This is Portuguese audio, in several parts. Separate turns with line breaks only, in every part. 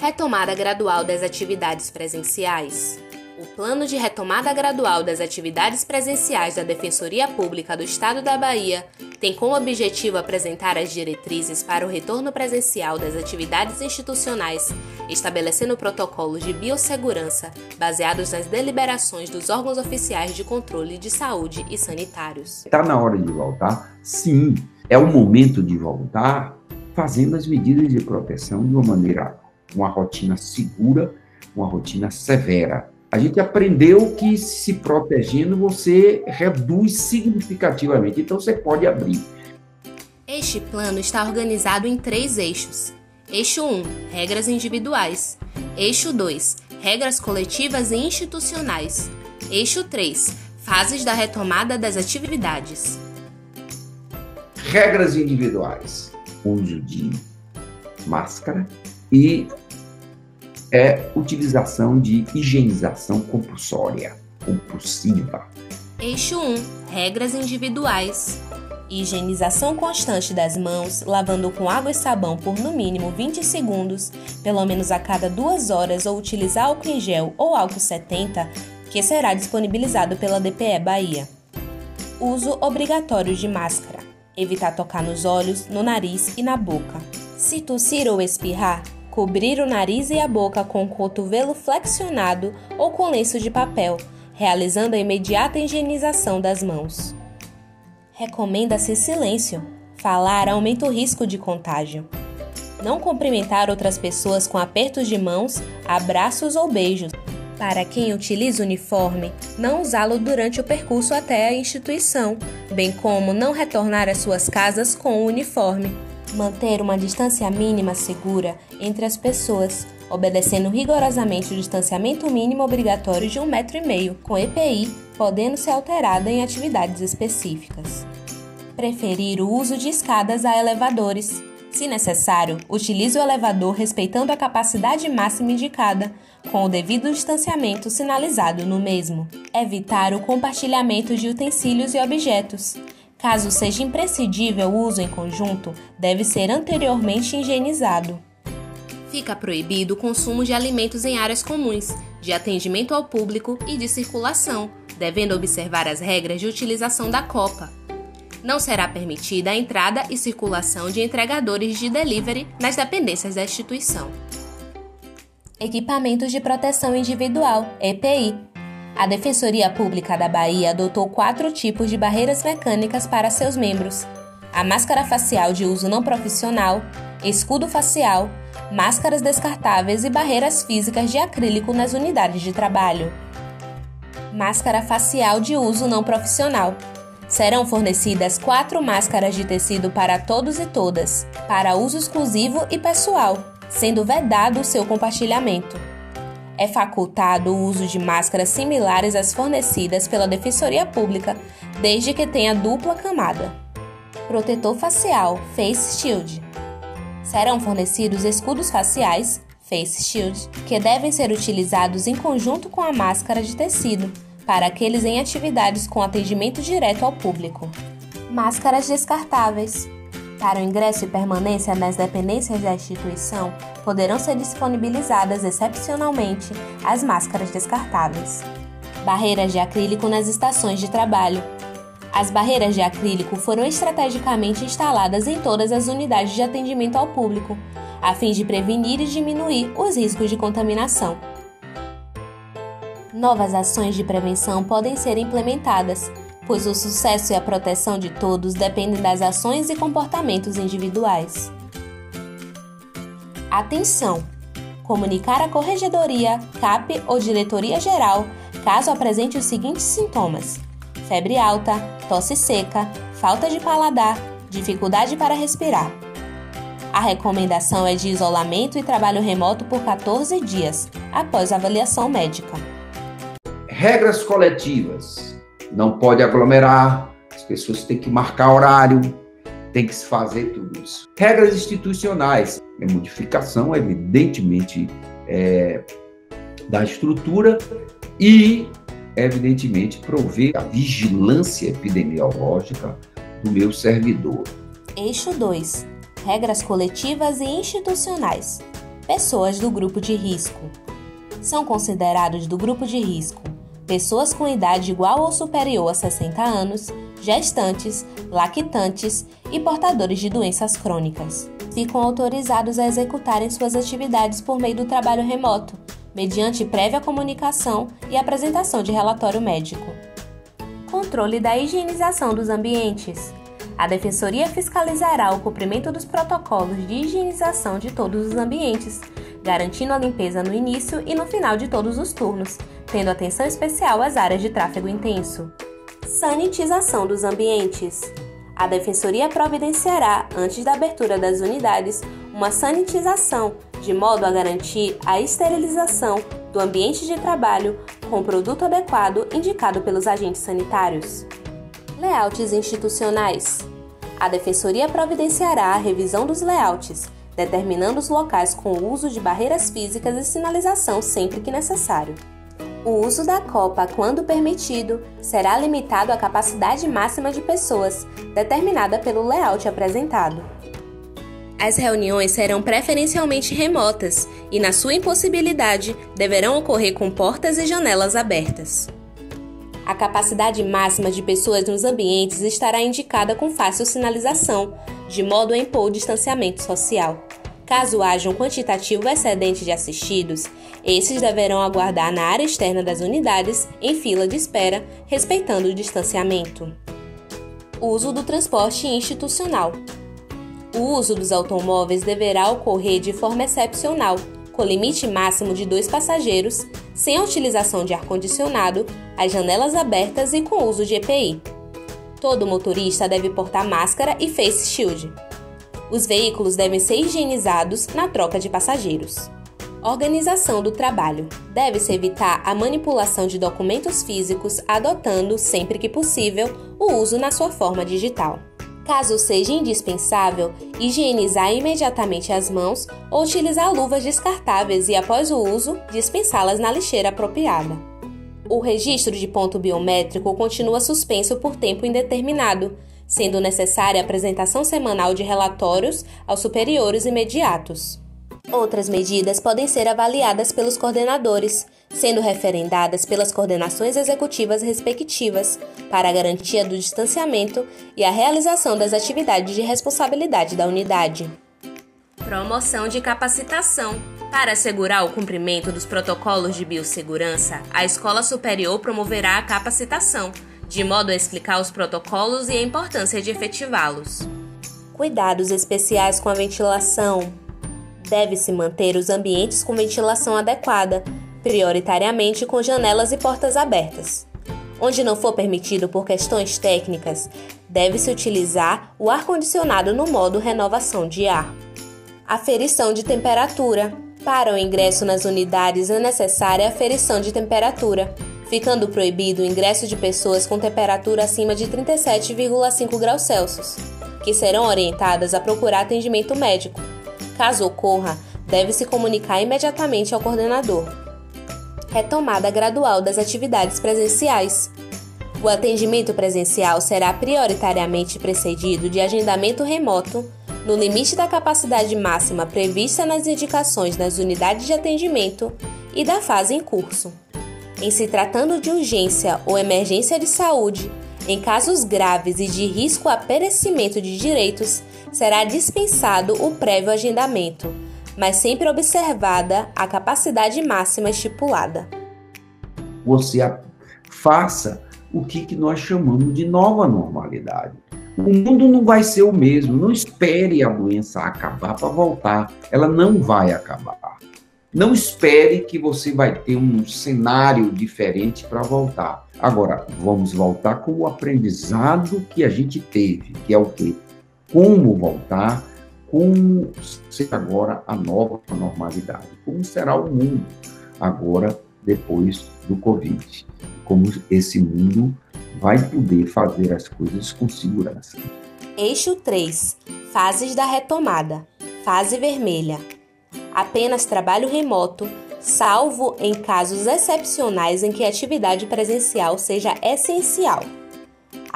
Retomada gradual das atividades presenciais. O Plano de Retomada Gradual das Atividades Presenciais da Defensoria Pública do Estado da Bahia tem como objetivo apresentar as diretrizes para o retorno presencial das atividades institucionais, estabelecendo protocolos de biossegurança baseados nas deliberações dos órgãos oficiais de controle de saúde e sanitários.
Está na hora de voltar? Sim, é o momento de voltar fazendo as medidas de proteção de uma rotina segura, uma rotina severa. A gente aprendeu que se protegendo você reduz significativamente, então você pode abrir.
Este plano está organizado em 3 eixos. Eixo 1, regras individuais. Eixo 2, regras coletivas e institucionais. Eixo 3, fases da retomada das atividades.
Regras individuais. Uso de máscara e utilização de higienização compulsiva.
Eixo 1, regras individuais. Higienização constante das mãos, lavando com água e sabão por no mínimo 20 segundos, pelo menos a cada 2 horas, ou utilizar álcool em gel ou álcool 70, que será disponibilizado pela DPE Bahia. Uso obrigatório de máscara. Evitar tocar nos olhos, no nariz e na boca. Se tossir ou espirrar, cobrir o nariz e a boca com o cotovelo flexionado ou com lenço de papel, realizando a imediata higienização das mãos. Recomenda-se silêncio. Falar aumenta o risco de contágio. Não cumprimentar outras pessoas com apertos de mãos, abraços ou beijos. Para quem utiliza uniforme, não usá-lo durante o percurso até a instituição, bem como não retornar às suas casas com o uniforme. Manter uma distância mínima segura entre as pessoas, obedecendo rigorosamente o distanciamento mínimo obrigatório de 1,5 m, com EPI, podendo ser alterada em atividades específicas. Preferir o uso de escadas a elevadores. Se necessário, utilize o elevador respeitando a capacidade máxima indicada, com o devido distanciamento sinalizado no mesmo. Evitar o compartilhamento de utensílios e objetos. Caso seja imprescindível o uso em conjunto, deve ser anteriormente higienizado. Fica proibido o consumo de alimentos em áreas comuns, de atendimento ao público e de circulação, devendo observar as regras de utilização da copa. Não será permitida a entrada e circulação de entregadores de delivery nas dependências da instituição. Equipamentos de proteção individual, EPI. A Defensoria Pública da Bahia adotou 4 tipos de barreiras mecânicas para seus membros: a máscara facial de uso não profissional, escudo facial, máscaras descartáveis e barreiras físicas de acrílico nas unidades de trabalho. Máscara facial de uso não profissional. Serão fornecidas 4 máscaras de tecido para todos e todas, para uso exclusivo e pessoal, sendo vedado o seu compartilhamento. É facultado o uso de máscaras similares às fornecidas pela Defensoria Pública, desde que tenha dupla camada. Protetor facial, Face Shield. Serão fornecidos escudos faciais, Face Shield, que devem ser utilizados em conjunto com a máscara de tecido, para aqueles em atividades com atendimento direto ao público. Máscaras descartáveis. Para o ingresso e permanência nas dependências da instituição, poderão ser disponibilizadas excepcionalmente as máscaras descartáveis. Barreiras de acrílico nas estações de trabalho. As barreiras de acrílico foram estrategicamente instaladas em todas as unidades de atendimento ao público, a fim de prevenir e diminuir os riscos de contaminação. Novas ações de prevenção podem ser implementadas, pois o sucesso e a proteção de todos dependem das ações e comportamentos individuais. Atenção! Comunicar à Corregedoria, CAP ou Diretoria Geral caso apresente os seguintes sintomas: febre alta, tosse seca, falta de paladar, dificuldade para respirar. A recomendação é de isolamento e trabalho remoto por 14 dias, após avaliação médica.
Regras coletivas. Não pode aglomerar, as pessoas têm que marcar horário, tem que se fazer tudo isso. Regras institucionais. A modificação, evidentemente, da estrutura e, evidentemente, prover a vigilância epidemiológica do meu servidor.
Eixo 2. Regras coletivas e institucionais. Pessoas do grupo de risco. São considerados do grupo de risco pessoas com idade igual ou superior a 60 anos, gestantes, lactantes e portadores de doenças crônicas. Ficam autorizados a executarem suas atividades por meio do trabalho remoto, mediante prévia comunicação e apresentação de relatório médico. Controle da higienização dos ambientes. A Defensoria fiscalizará o cumprimento dos protocolos de higienização de todos os ambientes, garantindo a limpeza no início e no final de todos os turnos, tendo atenção especial às áreas de tráfego intenso. Sanitização dos ambientes. A Defensoria providenciará, antes da abertura das unidades, uma sanitização, de modo a garantir a esterilização do ambiente de trabalho com o produto adequado indicado pelos agentes sanitários. Layouts institucionais. A Defensoria providenciará a revisão dos layouts, determinando os locais com o uso de barreiras físicas e sinalização sempre que necessário. O uso da copa, quando permitido, será limitado à capacidade máxima de pessoas, determinada pelo layout apresentado. As reuniões serão preferencialmente remotas e, na sua impossibilidade, deverão ocorrer com portas e janelas abertas. A capacidade máxima de pessoas nos ambientes estará indicada com fácil sinalização, de modo a impor o distanciamento social. Caso haja um quantitativo excedente de assistidos, esses deverão aguardar na área externa das unidades, em fila de espera, respeitando o distanciamento. Uso do transporte institucional. O uso dos automóveis deverá ocorrer de forma excepcional, com limite máximo de 2 passageiros, sem a utilização de ar-condicionado, as janelas abertas e com uso de EPI. Todo motorista deve portar máscara e face shield. Os veículos devem ser higienizados na troca de passageiros. Organização do trabalho. Deve-se evitar a manipulação de documentos físicos, adotando, sempre que possível, o uso na sua forma digital. Caso seja indispensável, higienizar imediatamente as mãos ou utilizar luvas descartáveis e, após o uso, dispensá-las na lixeira apropriada. O registro de ponto biométrico continua suspenso por tempo indeterminado, sendo necessária a apresentação semanal de relatórios aos superiores imediatos. Outras medidas podem ser avaliadas pelos coordenadores, sendo referendadas pelas coordenações executivas respectivas, para a garantia do distanciamento e a realização das atividades de responsabilidade da unidade. Promoção de capacitação. Para assegurar o cumprimento dos protocolos de biossegurança, a Escola Superior promoverá a capacitação, de modo a explicar os protocolos e a importância de efetivá-los. Cuidados especiais com a ventilação. Deve-se manter os ambientes com ventilação adequada, prioritariamente com janelas e portas abertas. Onde não for permitido por questões técnicas, deve-se utilizar o ar-condicionado no modo renovação de ar. Aferição de temperatura. Para o ingresso nas unidades é necessária a aferição de temperatura, ficando proibido o ingresso de pessoas com temperatura acima de 37,5 graus Celsius, que serão orientadas a procurar atendimento médico. Caso ocorra, deve-se comunicar imediatamente ao coordenador. Retomada gradual das atividades presenciais. O atendimento presencial será prioritariamente precedido de agendamento remoto, no limite da capacidade máxima prevista nas indicações das unidades de atendimento e da fase em curso. Em se tratando de urgência ou emergência de saúde, em casos graves e de risco a perecimento de direitos, será dispensado o prévio agendamento, mas sempre observada a capacidade máxima estipulada.
Você faça o que nós chamamos de nova normalidade. O mundo não vai ser o mesmo. Não espere a doença acabar para voltar. Ela não vai acabar. Não espere que você vai ter um cenário diferente para voltar. Agora, vamos voltar com o aprendizado que a gente teve, que é o quê? Como voltar, como ser agora a nova normalidade, como será o mundo agora, depois do Covid, como esse mundo vai poder fazer as coisas com segurança.
Eixo 3. Fases da retomada. Fase vermelha. Apenas trabalho remoto, salvo em casos excepcionais em que a atividade presencial seja essencial.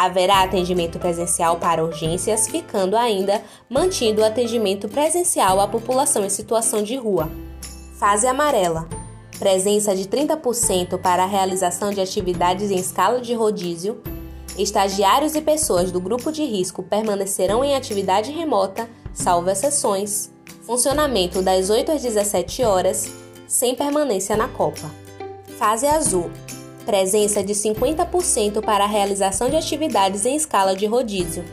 Haverá atendimento presencial para urgências, ficando ainda mantido o atendimento presencial à população em situação de rua. Fase amarela. Presença de 30% para a realização de atividades em escala de rodízio. Estagiários e pessoas do grupo de risco permanecerão em atividade remota, salvo exceções. Funcionamento das 8 às 17 horas, sem permanência na copa. Fase azul. Presença de 50% para a realização de atividades em escala de rodízio.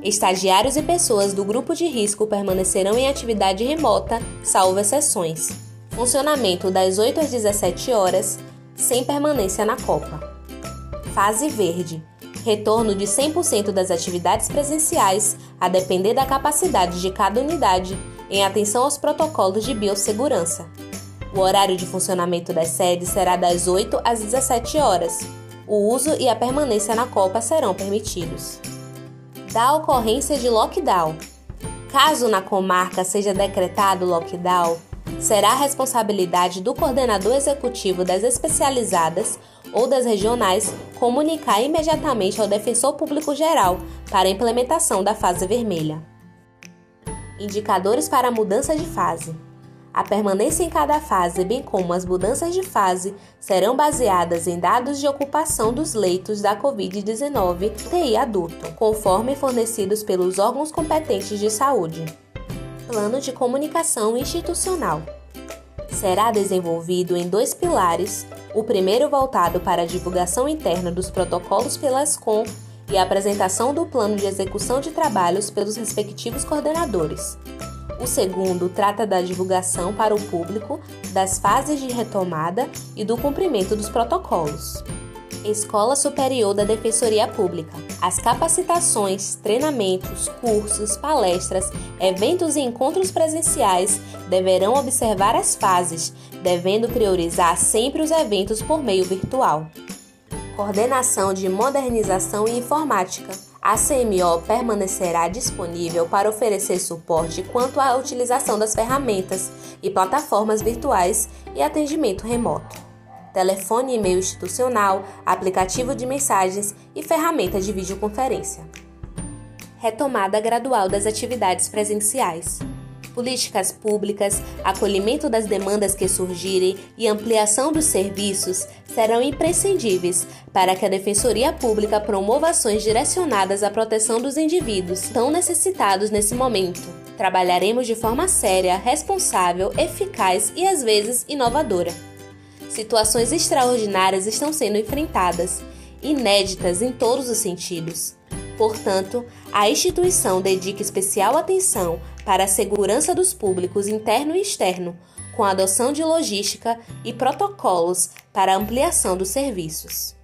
Estagiários e pessoas do grupo de risco permanecerão em atividade remota, salvo exceções. Funcionamento das 8 às 17 horas, sem permanência na copa. Fase verde. Retorno de 100% das atividades presenciais, a depender da capacidade de cada unidade, em atenção aos protocolos de biossegurança. O horário de funcionamento das sedes será das 8 às 17 horas. O uso e a permanência na copa serão permitidos. Da ocorrência de lockdown. Caso na comarca seja decretado lockdown, será a responsabilidade do coordenador executivo das especializadas ou das regionais comunicar imediatamente ao Defensor Público Geral para a implementação da fase vermelha. Indicadores para a mudança de fase. A permanência em cada fase, bem como as mudanças de fase, serão baseadas em dados de ocupação dos leitos da Covid-19 UTI adulto, conforme fornecidos pelos órgãos competentes de saúde. Plano de comunicação institucional. Será desenvolvido em 2 pilares, o primeiro voltado para a divulgação interna dos protocolos pela Ascom e a apresentação do plano de execução de trabalhos pelos respectivos coordenadores. O segundo trata da divulgação para o público das fases de retomada e do cumprimento dos protocolos. Escola Superior da Defensoria Pública. As capacitações, treinamentos, cursos, palestras, eventos e encontros presenciais deverão observar as fases, devendo priorizar sempre os eventos por meio virtual. Coordenação de Modernização e Informática. A CMO permanecerá disponível para oferecer suporte quanto à utilização das ferramentas e plataformas virtuais e atendimento remoto. Telefone e e-mail institucional, aplicativo de mensagens e ferramenta de videoconferência. Retomada gradual das atividades presenciais. Políticas públicas, acolhimento das demandas que surgirem e ampliação dos serviços serão imprescindíveis para que a Defensoria Pública promova ações direcionadas à proteção dos indivíduos tão necessitados nesse momento. Trabalharemos de forma séria, responsável, eficaz e às vezes inovadora. Situações extraordinárias estão sendo enfrentadas, inéditas em todos os sentidos. Portanto, a instituição dedica especial atenção para a segurança dos públicos interno e externo, com a adoção de logística e protocolos para a ampliação dos serviços.